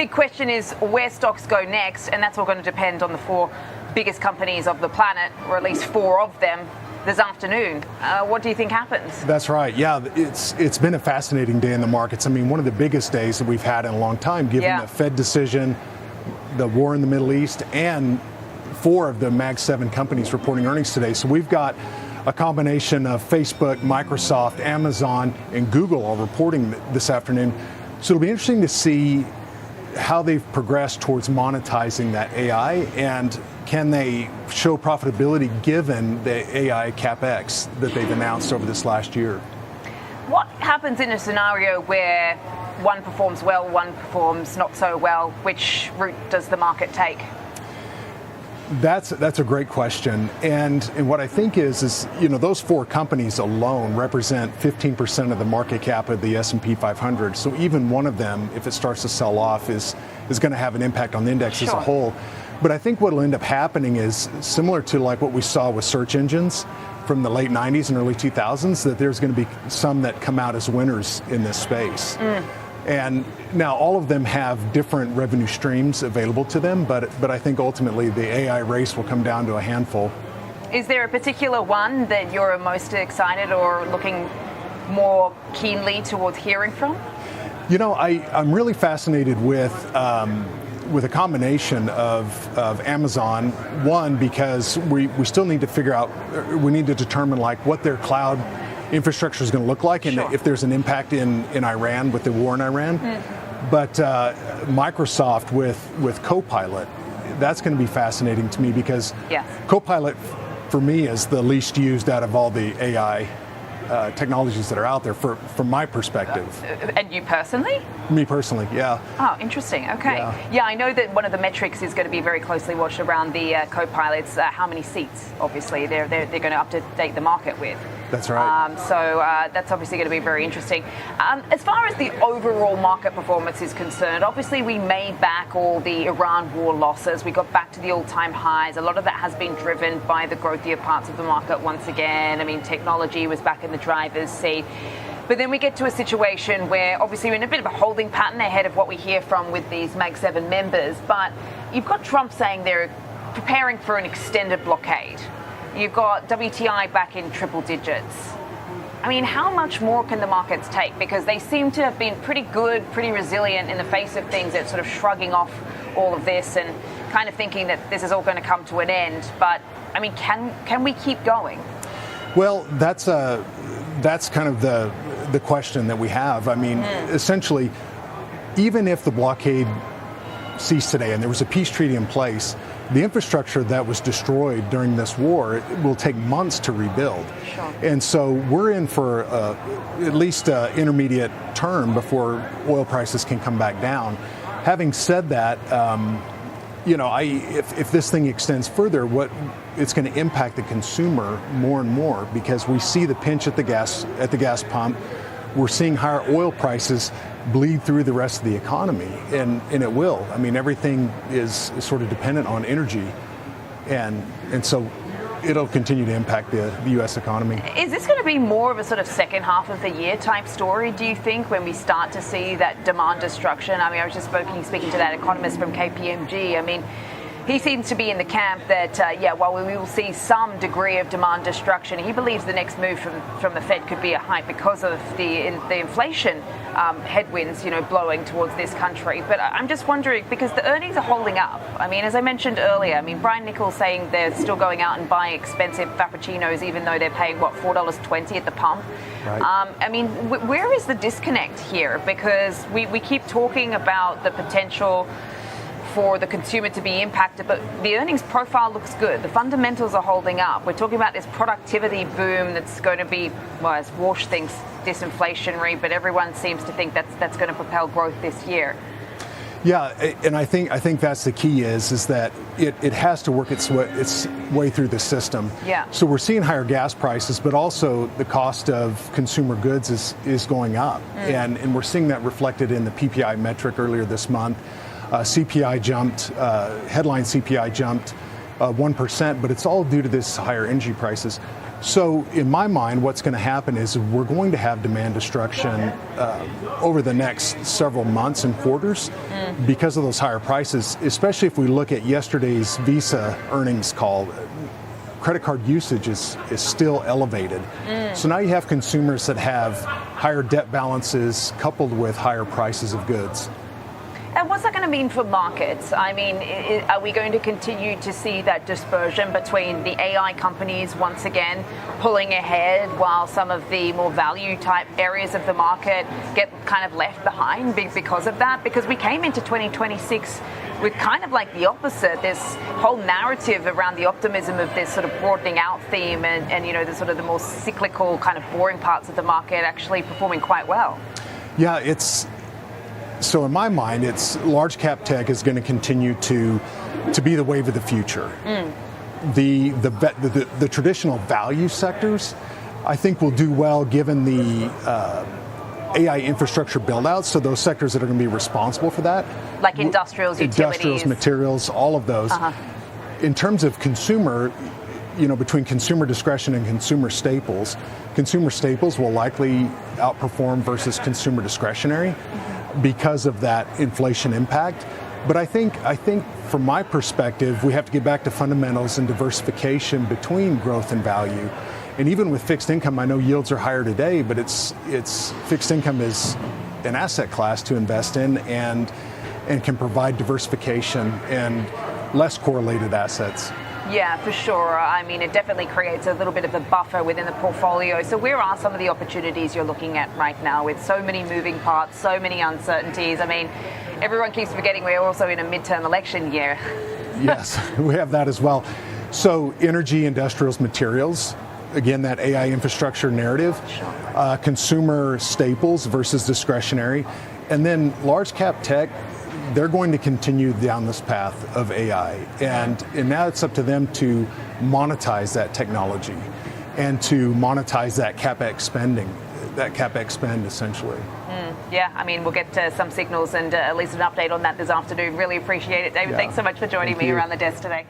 big question is where stocks go next, and that's all going to depend on the four biggest companies of the planet, or at least four of them, this afternoon. What do you think happens? That's right. Yeah, it's been a fascinating day in the markets. I mean, one of the biggest days that we've had in a long time, given the Fed decision, the war in the Middle East, and four of the Mag 7 companies reporting earnings today. So we've got a combination of Facebook, Microsoft, Amazon, and Google all reporting this afternoon. So it'll be interesting to see how they've progressed towards monetizing that AI, and can they show profitability given the AI capex that they've announced over this last year. What happens in a scenario where one performs well, one performs not so well? Which route does the market take? That's a great question, and what I think is those four companies alone represent 15% of the market cap of the S&P 500. So even one of them, if it starts to sell off, is going to have an impact on the index as a whole. But I think what will end up happening is similar to like what we saw with search engines from the late 90s and early 2000s, that there's going to be some that come out as winners in this space. And now all of them have different revenue streams available to them, but I think ultimately the AI race will come down to a handful. Is there a particular one that you're most excited or looking more keenly towards hearing from? I'm really fascinated with a combination of Amazon. One, because we still need to figure out, we need to determine like what their cloud infrastructure is going to look like, and if there's an impact in Iran with the war in Iran. But Microsoft with Copilot, that's going to be fascinating to me, because Copilot for me is the least used out of all the AI technologies that are out there from my perspective. And you personally? Me personally, yeah. Oh, interesting. Okay. Yeah, I know that one of the metrics is going to be very closely watched around the co-pilots, how many seats, obviously, they're going to update the market with. That's right. So that's obviously going to be very interesting. As far as the overall market performance is concerned, obviously we made back all the Iran war losses. We got back to the all-time highs. A lot of that has been driven by the growthier parts of the market once again. I mean, technology was back in the driver's seat. But then we get to a situation where obviously we're in a bit of a holding pattern ahead of what we hear from with these Mag 7 members. But you've got Trump saying they're preparing for an extended blockade. You've got WTI back in triple digits. I mean, how much more can the markets take? Because they seem to have been pretty good, pretty resilient in the face of things. That sort of shrugging off all of this and kind of thinking that this is all going to come to an end. But I mean, can we keep going? Well, that's kind of the question that we have. I mean, essentially, even if the blockade ceased today and there was a peace treaty in place, the infrastructure that was destroyed during this war will take months to rebuild. And so we're in for at least an intermediate term before oil prices can come back down. Having said that, if this thing extends further, it's going to impact the consumer more and more, because we see the pinch at the gas pump. We're seeing higher oil prices bleed through the rest of the economy, and it will. I mean, everything is sort of dependent on energy, and so it'll continue to impact the U.S. economy. Is this going to be more of a sort of second half of the year type story, do you think, when we start to see that demand destruction? I mean, I was just speaking to that economist from KPMG. I mean, he seems to be in the camp that, while we will see some degree of demand destruction, he believes the next move from the Fed could be a hike because of the inflation headwinds, blowing towards this country. But I'm just wondering, because the earnings are holding up. I mean, as I mentioned earlier, Brian Nichols saying they're still going out and buying expensive frappuccinos, even though they're paying, $4.20 at the pump. Right. I mean, where is the disconnect here? Because we keep talking about the potential for the consumer to be impacted, but the earnings profile looks good. The fundamentals are holding up. We're talking about this productivity boom that's going to be, as Busch thinks, disinflationary, but everyone seems to think that's going to propel growth this year. Yeah, and I think that's the key is that it has to work its way through the system. Yeah. So we're seeing higher gas prices, but also the cost of consumer goods is going up, and we're seeing that reflected in the PPI metric earlier this month. CPI jumped, headline CPI jumped 1%, but it's all due to this higher energy prices. So in my mind, what's going to happen is we're going to have demand destruction over the next several months and quarters because of those higher prices, especially if we look at yesterday's Visa earnings call. Credit card usage is still elevated. So now you have consumers that have higher debt balances coupled with higher prices of goods. And what's that going to mean for markets? I mean, are we going to continue to see that dispersion between the AI companies once again pulling ahead while some of the more value type areas of the market get kind of left behind because of that? Because we came into 2026 with kind of like the opposite, this whole narrative around the optimism of this sort of broadening out theme and you know, the sort of the more cyclical kind of boring parts of the market actually performing quite well. Yeah, so in my mind, it's large cap tech is going to continue to be the wave of the future. The traditional value sectors, I think, will do well given the AI infrastructure build-out. So those sectors that are going to be responsible for that, like industrials, utilities, materials, all of those. In terms of consumer, you know, between consumer discretion and consumer staples will likely outperform versus consumer discretionary because of that inflation impact. But I think from my perspective, we have to get back to fundamentals and diversification between growth and value. And even with fixed income, I know yields are higher today, but it's fixed income is an asset class to invest in and can provide diversification and less correlated assets. Yeah, for sure. I mean, it definitely creates a little bit of a buffer within the portfolio. So where are some of the opportunities you're looking at right now with so many moving parts, so many uncertainties? I mean, everyone keeps forgetting we're also in a midterm election year. Yes, we have that as well. So energy, industrials, materials, again, that AI infrastructure narrative, consumer staples versus discretionary, and then large cap tech, they're going to continue down this path of AI. And now it's up to them to monetize that technology and to monetize that CapEx spend essentially. Yeah, I mean, we'll get some signals and at least an update on that this afternoon. Really appreciate it. David, thanks so much for joining me around the desk today.